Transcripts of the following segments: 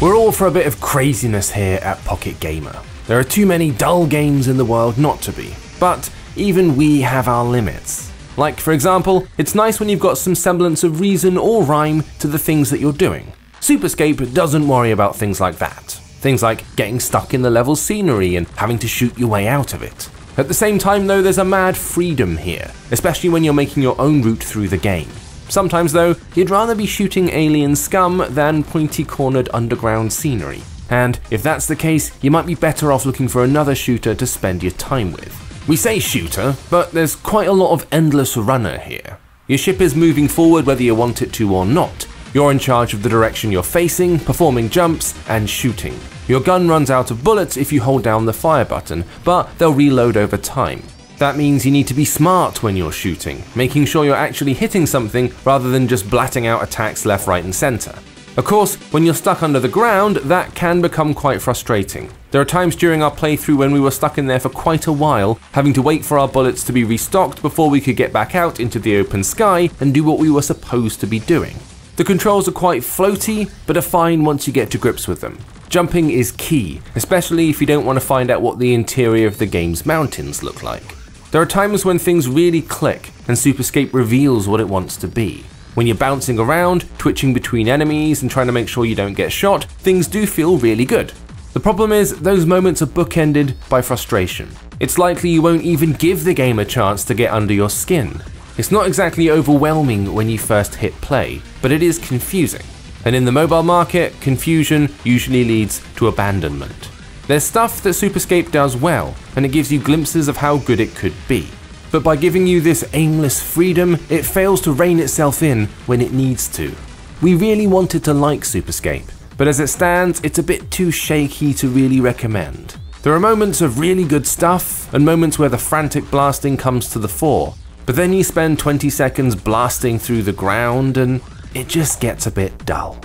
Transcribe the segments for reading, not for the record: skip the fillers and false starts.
We're all for a bit of craziness here at Pocket Gamer. There are too many dull games in the world not to be, but even we have our limits. Like, for example, it's nice when you've got some semblance of reason or rhyme to the things that you're doing. Superscape doesn't worry about things like that. Things like getting stuck in the level's scenery and having to shoot your way out of it. At the same time though, there's a mad freedom here, especially when you're making your own route through the game. Sometimes though, you'd rather be shooting alien scum than pointy-cornered underground scenery. And if that's the case, you might be better off looking for another shooter to spend your time with. We say shooter, but there's quite a lot of endless runner here. Your ship is moving forward whether you want it to or not. You're in charge of the direction you're facing, performing jumps, and shooting. Your gun runs out of bullets if you hold down the fire button, but they'll reload over time. That means you need to be smart when you're shooting, making sure you're actually hitting something rather than just blatting out attacks left, right, and center. Of course, when you're stuck under the ground, that can become quite frustrating. There are times during our playthrough when we were stuck in there for quite a while, having to wait for our bullets to be restocked before we could get back out into the open sky and do what we were supposed to be doing. The controls are quite floaty, but are fine once you get to grips with them. Jumping is key, especially if you don't want to find out what the interior of the game's mountains look like. There are times when things really click and Superscape reveals what it wants to be. When you're bouncing around, twitching between enemies and trying to make sure you don't get shot, things do feel really good. The problem is, those moments are bookended by frustration. It's likely you won't even give the game a chance to get under your skin. It's not exactly overwhelming when you first hit play, but it is confusing. And in the mobile market, confusion usually leads to abandonment. There's stuff that Superscape does well, and it gives you glimpses of how good it could be. But by giving you this aimless freedom, it fails to rein itself in when it needs to. We really wanted to like Superscape, but as it stands, it's a bit too shaky to really recommend. There are moments of really good stuff, and moments where the frantic blasting comes to the fore, but then you spend 20 seconds blasting through the ground and it just gets a bit dull.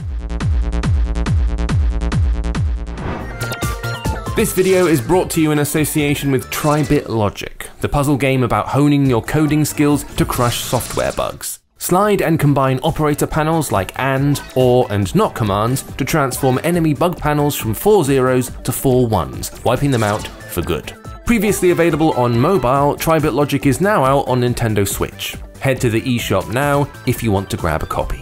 This video is brought to you in association with Trybit Logic, the puzzle game about honing your coding skills to crush software bugs. Slide and combine operator panels like AND, OR, and NOT commands to transform enemy bug panels from 4 zeros to 4 ones, wiping them out for good. Previously available on mobile, Trybit Logic is now out on Nintendo Switch. Head to the eShop now if you want to grab a copy.